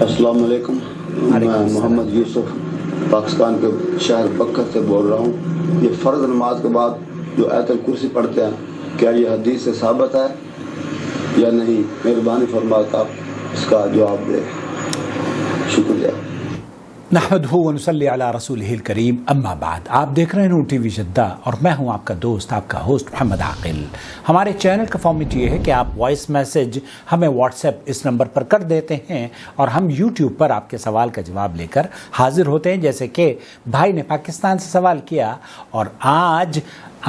السلام علیکم، میں محمد یوسف پاکستان کے شہر بکر سے بول رہا ہوں۔ یہ فرض نماز کے بعد جو آیت الکرسی پڑھتے ہیں، کیا یہ حدیث سے ثابت ہے یا نہیں؟ مہربانی فرما کر آپ اس کا جواب دیں، شکریہ۔ نحمدہ ونصلی علی رسولہ الکریم، اما بعد۔ آپ دیکھ رہے ہیں نور ٹی وی جدہ اور میں ہوں آپ کا دوست، آپ کا ہوسٹ محمد عاقل۔ ہمارے چینل کا فارمیٹ یہ ہے کہ آپ وائس میسج ہمیں واٹس ایپ اس نمبر پر کر دیتے ہیں اور ہم یوٹیوب پر آپ کے سوال کا جواب لے کر حاضر ہوتے ہیں، جیسے کہ بھائی نے پاکستان سے سوال کیا اور آج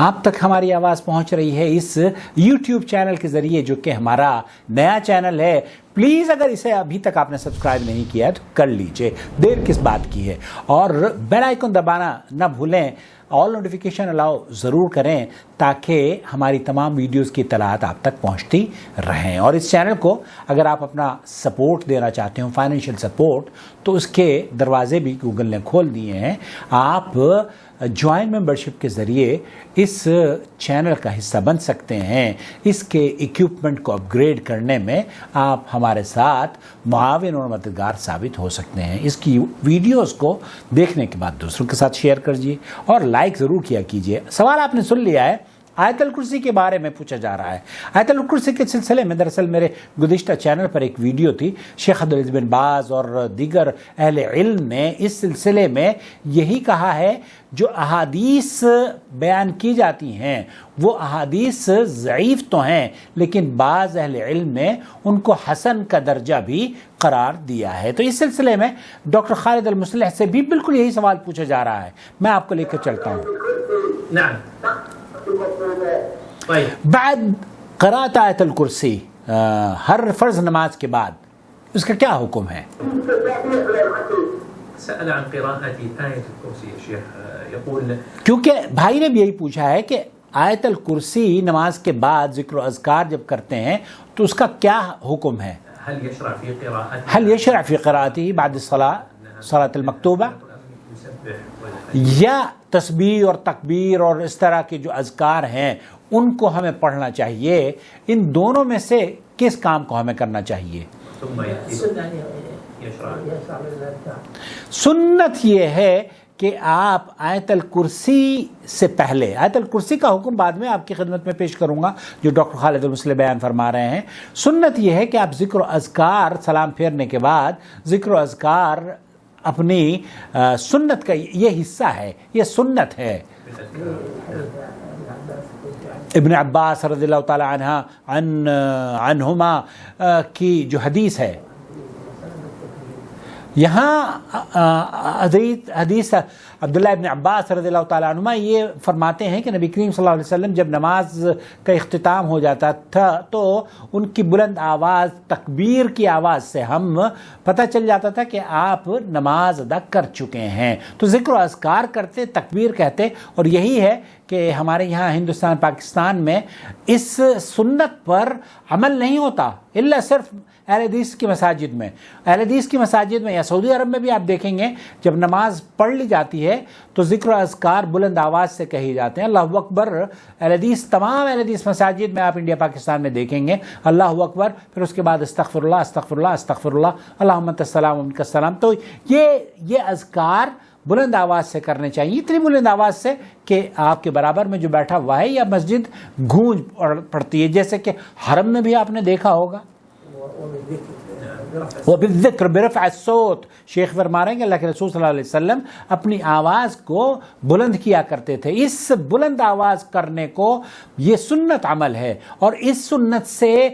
آپ تک ہماری آواز پہنچ رہی ہے اس یوٹیوب چینل کے ذریعے، جو کہ ہمارا نیا چینل ہے۔ پلیز اگر اسے ابھی تک آپ نے سبسکرائب نہیں کیا تو کر لیجئے، دیر کس بات کی ہے، اور بیل آئیکن دبانا نہ بھولیں، آل نوٹیفیکیشن الاؤ ضرور کریں تاکہ ہماری تمام ویڈیوز کی اطلاعات آپ تک پہنچتی رہیں۔ اور اس چینل کو اگر آپ اپنا سپورٹ دینا چاہتے ہوں، فائنینشیل سپورٹ، تو اس کے دروازے بھی گوگل نے کھول دیے ہیں۔ آپ جوائن ممبرشپ کے ذریعے اس چینل کا حصہ بن سکتے ہیں۔ اس کے ایکوپمنٹ کو اپ گریڈ کرنے میں آپ ہمارے ساتھ معاون اور مددگار ثابت ہو سکتے ہیں۔ اس کی ویڈیوز کو دیکھنے کے بعد دوسروں کے ساتھ شیئر کیجیے اور لائک ضرور کیا کیجیے۔ سوال آپ نے سن لیا ہے، آیت الکرسی کے بارے میں پوچھا جا رہا ہے۔ آیت الکرسی کے سلسلے میں دراصل میرے گزشتہ چینل پر ایک ویڈیو تھی، شیخ عبدالعزیز بن باز اور دیگر اہل علم نے اس سلسلے میں یہی کہا ہے، جو احادیث بیان کی جاتی ہیں وہ احادیث ضعیف تو ہیں، لیکن بعض اہل علم نے ان کو حسن کا درجہ بھی قرار دیا ہے۔ تو اس سلسلے میں ڈاکٹر خالد المصلح سے بھی بالکل یہی سوال پوچھا جا رہا ہے، میں آپ کو لے کر چلتا ہوں۔ بعد قراءت آیت الکرسی، ہر فرض نماز کے بعد اس کا کیا حکم ہے؟ سأل عن قراءة آية الكرسي يا شيخ، يقول کیونکہ بھائی نے بھی یہی پوچھا ہے کہ آیت الکرسی نماز کے بعد ذکر و اذکار جب کرتے ہیں تو اس کا کیا حکم ہے؟ هل يشرع في قراءته بعد الصلاة، صلاة المکتوبہ، یا تسبیح اور تکبیر اور اس طرح کے جو اذکار ہیں ان کو ہمیں پڑھنا چاہیے؟ ان دونوں میں سے کس کام کو ہمیں کرنا چاہیے؟ سنت یہ ہے کہ آپ آیت الکرسی سے پہلے، آیت الکرسی کا حکم بعد میں آپ کی خدمت میں پیش کروں گا جو ڈاکٹر خالد المصلح بیان فرما رہے ہیں۔ سنت یہ ہے کہ آپ ذکر و اذکار، سلام پھیرنے کے بعد ذکر و اذکار اپنی سنت کا یہ حصہ ہے، یہ سنت ہے۔ ابن عباس رضی اللہ تعالی عنہما کی جو حدیث ہے، یہاں حدیث عبداللہ ابن عباس رضی اللہ تعالیٰ عنہما یہ فرماتے ہیں کہ نبی کریم صلی اللہ علیہ وسلم جب نماز کا اختتام ہو جاتا تھا تو ان کی بلند آواز، تکبیر کی آواز سے ہم پتہ چل جاتا تھا کہ آپ نماز ادا کر چکے ہیں۔ تو ذکر و اذکار کرتے، تکبیر کہتے، اور یہی ہے کہ ہمارے یہاں ہندوستان پاکستان میں اس سنت پر عمل نہیں ہوتا الا صرف اہل حدیث کی مساجد میں۔ اہل حدیث کی مساجد میں یا سعودی عرب میں بھی آپ دیکھیں گے جب نماز پڑھ لی جاتی ہے تو ذکر و اذکار بلند آواز سے کہی جاتے ہیں، اللہ اکبر۔ اہل حدیث، تمام اہل حدیث مساجد میں آپ انڈیا پاکستان میں دیکھیں گے اللہ اکبر، پھر اس کے بعد استغفر اللہ استغفر اللہ استغفر اللہ، اللہم انت السلام و منک السلام۔ تو یہ اذکار بلند آواز سے کرنے چاہیے، اتنی بلند آواز سے کہ آپ کے برابر میں جو بیٹھا ہوا ہے یا مسجد گونج پڑتی ہے، جیسے کہ حرم میں بھی آپ نے دیکھا ہوگا۔ وبالذکر برفع الصوت، شیخ فرما رہے ہیں کہ اللہ کے رسول صلی اللہ علیہ وسلم اپنی آواز کو بلند کیا کرتے تھے۔ اس بلند آواز کرنے کو یہ سنت عمل ہے، اور اس سنت سے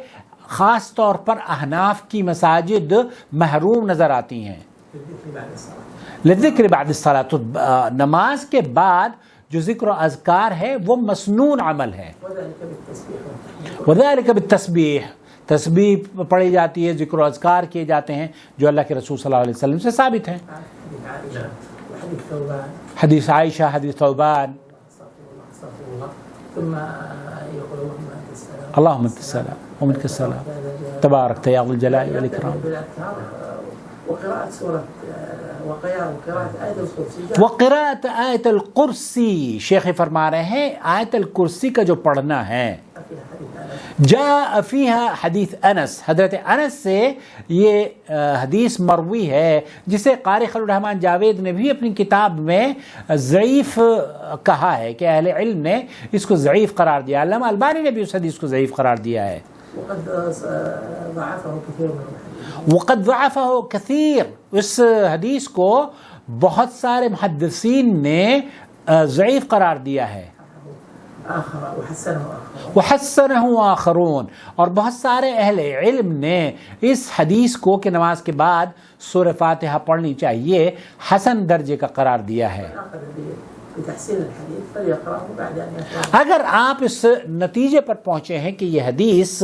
خاص طور پر احناف کی مساجد محروم نظر آتی ہیں۔ لذکر بعد الصلاۃ، تو نماز کے بعد جو ذکر و اذکار ہے وہ مسنون عمل ہے۔ وذلک بالتسبیح، تسبیح پڑھی جاتی ہے، ذکر و اذکار کیے جاتے ہیں جو اللہ کے رسول صلی اللہ علیہ وسلم سے ثابت ہیں۔ حدیث عائشہ، حدیث ثوبان، اللہم انت السلام ومنک السلام تبارک یا ذو الجلال والاکرام، وقراءت آیت الکرسی۔ شیخ فرما رہے ہیں آیت الکرسی کا جو پڑھنا ہے، جاء فيها حدیث انس، حضرت انس سے یہ حدیث مروی ہے جسے قاری خلیل الرحمن جاوید نے بھی اپنی کتاب میں ضعیف کہا ہے کہ اہل علم نے اس کو ضعیف قرار دیا، علامہ البانی نے بھی اس حدیث کو ضعیف قرار دیا ہے۔ وقد ضعفه كثير، اس حدیث کو بہت سارے محدثین نے ضعیف قرار دیا ہے، وحسنہ آخرون، اور بہت سارے اہل علم نے اس حدیث کو کہ نماز کے بعد سورہ فاتحہ پڑھنی چاہیے حسن درجے کا قرار دیا ہے۔ اگر آپ اس نتیجے پر پہنچے ہیں کہ یہ حدیث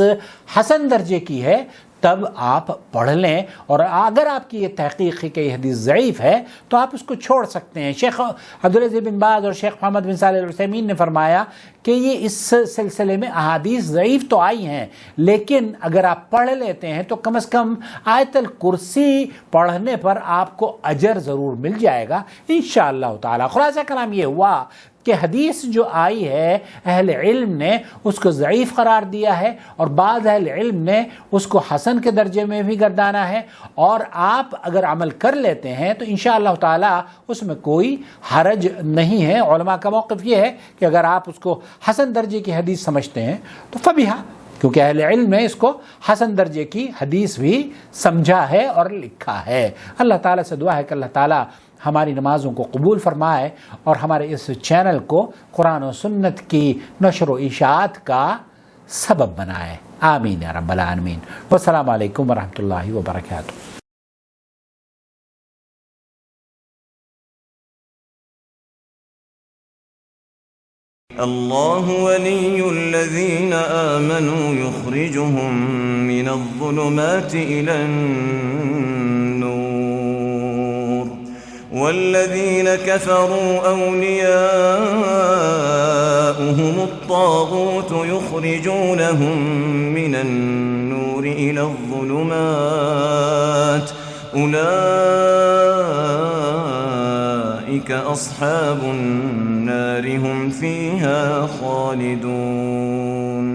حسن درجے کی ہے تب آپ پڑھ لیں، اور اگر آپ کی یہ تحقیق ہے کہ یہ حدیث ضعیف ہے تو آپ اس کو چھوڑ سکتے ہیں۔ شیخ عبدالعزیز بن باز اور شیخ محمد بن صالح العثیمین نے فرمایا کہ یہ اس سلسلے میں احادیث ضعیف تو آئی ہیں، لیکن اگر آپ پڑھ لیتے ہیں تو کم از کم آیت الکرسی پڑھنے پر آپ کو اجر ضرور مل جائے گا انشاءاللہ تعالی۔ خلاصہ کلام یہ ہوا کہ حدیث جو آئی ہے اہل علم نے اس کو ضعیف قرار دیا ہے، اور بعض اہل علم نے اس کو حسن کے درجے میں بھی گردانا ہے، اور آپ اگر عمل کر لیتے ہیں تو انشاءاللہ تعالی اس میں کوئی حرج نہیں ہے۔ علماء کا موقف یہ ہے کہ اگر آپ اس کو حسن درجے کی حدیث سمجھتے ہیں تو فبیہا، کیونکہ اہل علم نے اس کو حسن درجے کی حدیث بھی سمجھا ہے اور لکھا ہے۔ اللہ تعالیٰ سے دعا ہے کہ اللہ تعالیٰ ہماری نمازوں کو قبول فرمائے اور ہمارے اس چینل کو قرآن و سنت کی نشر و اشاعت کا سبب بنائے، آمین یا رب العالمین۔ والسلام علیکم ورحمۃ اللہ وبرکاتہ۔ الله ولي الذين آمنوا يخرجهم من الظلمات إلى النور والذين كفروا أولياؤهم الطاغوت يخرجونهم من النور إلى الظلمات أولئك أصحاب النار هم فيها خالدون۔